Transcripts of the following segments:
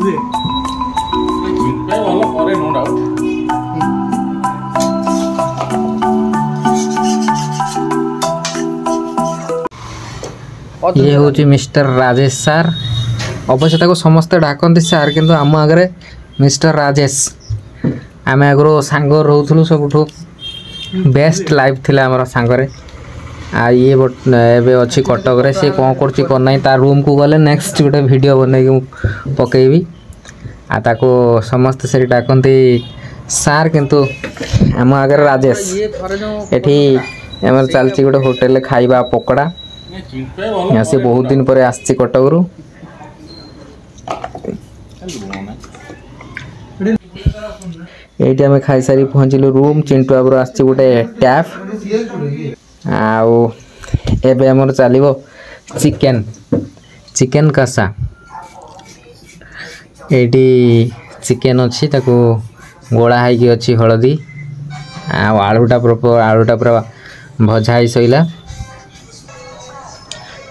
ये हूँ मिस्टर राजेश सार अवश्य समस्ते डाकती सार किंतु आम आगे मिस्टर राजेश आम आगु सांग रोलु सब बेस्ट लाइफ थी आम सांगरे आ ये अच्छी कटक रे सी कौन कर तार रूम को गले नेक्स्ट गोटे वीडियो बन पकेबी आ ताको समस्ते से डाकती सार किंतु आम आगे राजेश ये चलती गोटे होटेल खाइबा पकोड़ा से बहुत दिन पर आसी कटक रु ये आम खाई सारी पहुँचलु रूम चिंटू बाबू आस गोटे टैप आबे आमर चलो चिकेन चिकेन कषा ये चिकेन अच्छी ताको गोला है अच्छी हलदी आलूटा पूरा भजा ही सैला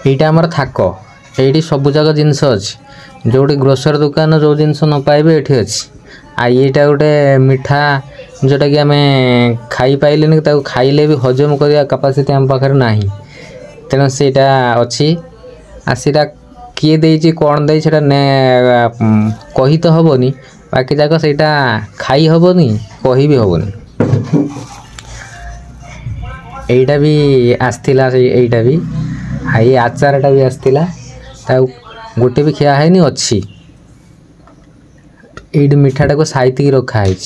यहाँ आमर थाक ये सब जगह जिनस अच्छी जो ग्रोसरी दुकान जो जिनस न पाइबे ये अच्छी आईटा गोटे मिठा जोटा कि आम खाई पाइले खाइले भी हजम करने कैपेसिटी आम पाखे ना तेणु से अच्छी आसीटा किए दे कौन दे कही तो हेनी बाकी जाक से खाई हेनी कही भी हेनी यहीटा भी आसला यहीटा भी ये आचारटा भी आसला गोटे भी खिया है अच्छी ये मिठाटा को साइती रखाई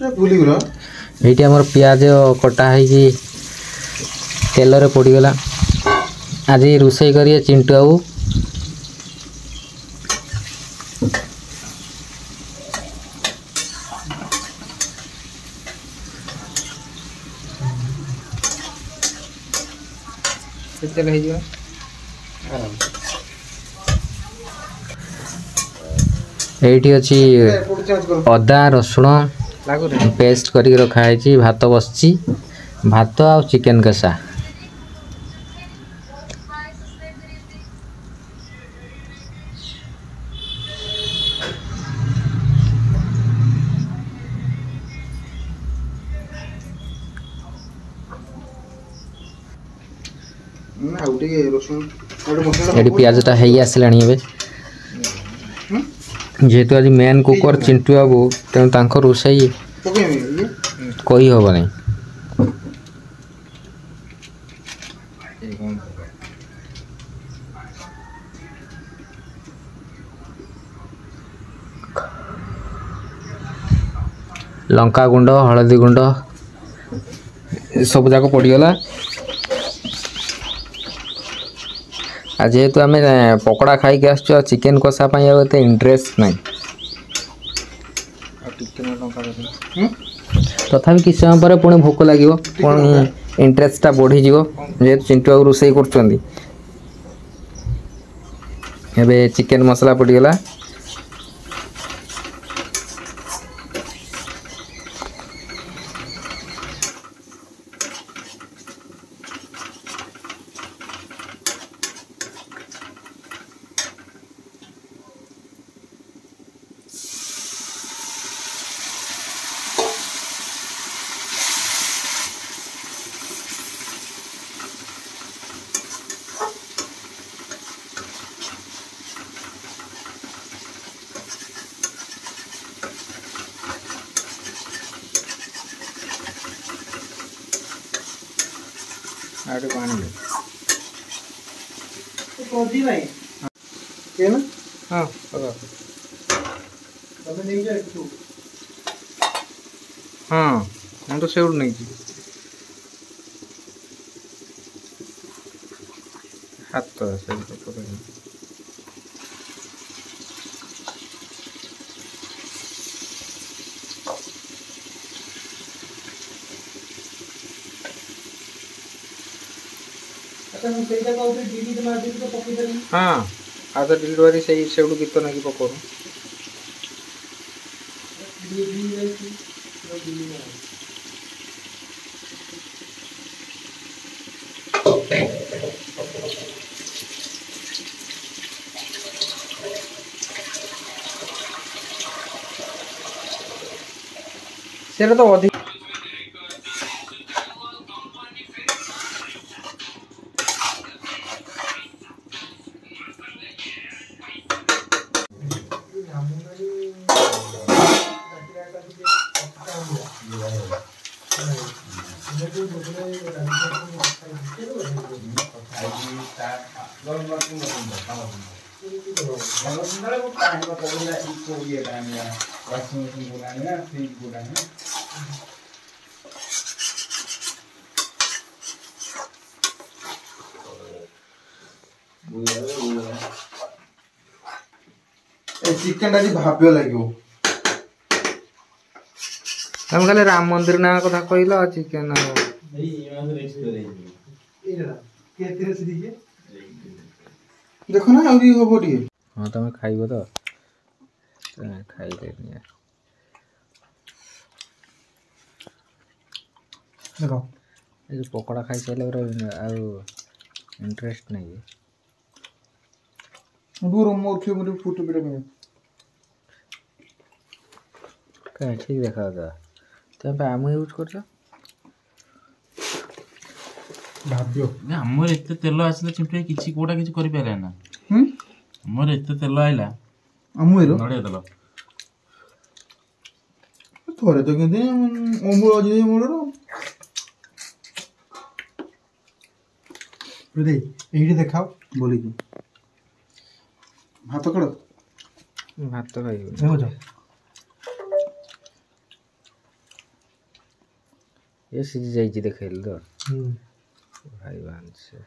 ये आमर पियाज कटा है तेल रे पड़गला आज रोषे करिए चिंटू बाबू ये अच्छी अदा रसुण पेस्ट करके रखाई भात बसची भात आ चिकेन कषा ये पियाजटा है आसला जेहेतु आज मेन कुकर चिंटू बाबू तेणु रोषे कही हम नहीं लंका गुंड हलदी गुंड सब जाक पड़गला जेहेतु आम पकोड़ा खाई चिकेन कषा एत इंटरेस्ट ना तथा किसी समय पर पुणी भोक लगे पुणी इंटरेस्टा बढ़ीज जेहेतु चिंटू बाबू रोषे कर चिकेन मसला पड़गला आटे पानी ले तो कोदी भाई के ना हां पका तबे नहीं जा तू हां हम तो सेउड नहीं जी हाथ तो से पका हाँ आज डिलीवरी से गीत ना पकड़ সেটা তো অধিক ଚିକେନ ଟା ଭାବ୍ୟ ଲାଗିବ। ତମେ ଖାଲି ରାମ ମନ୍ଦିର ନା କଥା କହିଲ ଚିକେନ ଦେଖ ନା ଆହୁରି ହବ ଟିକେ। ହଁ ତମେ ଖାଇବ ତ ଖାଇଦେନି ଦେଖ ଏ ଯେଉଁ ପକୋଡ଼ା ଖାଇସାରିଲା ପରେ ଆଉ ଇଣ୍ଟରେଷ୍ଟ ନାହିଁ। ଦୂର ମୋର କ୍ଷୀର ଗୋଟେ ଫୁଟ ପିଟା କାହିଁ ଠିକ୍ ଦେଖାଯାଉଥିଲା ତମେ ପାଇଁ ଆମ ୟୁଜ୍ କରୁଛ। ଭାବ୍ୟ ଆମର ଏତେ ତେଲ ଆସିଲା ଚିମ୍ପି କିଛି କୋଉଟା କିଛି କରିପାରିଲା ନା। ଆମର ଏତେ ତେଲ ଆଇଲା ନଡ଼ିଆ ତେଲ ଥରେ ତ କେମିତି ଅମୂଳ ଅଛି ମୂଳର ଏଇଠି ଦେଖାଅ ବୋଲିକି ଭାତ କର ଭାତ ଖାଇବ ଏ ସିଝି ଯାଇଛି ଦେଖେଇଲି ତ ଭାଇ ବାନ୍ଧେ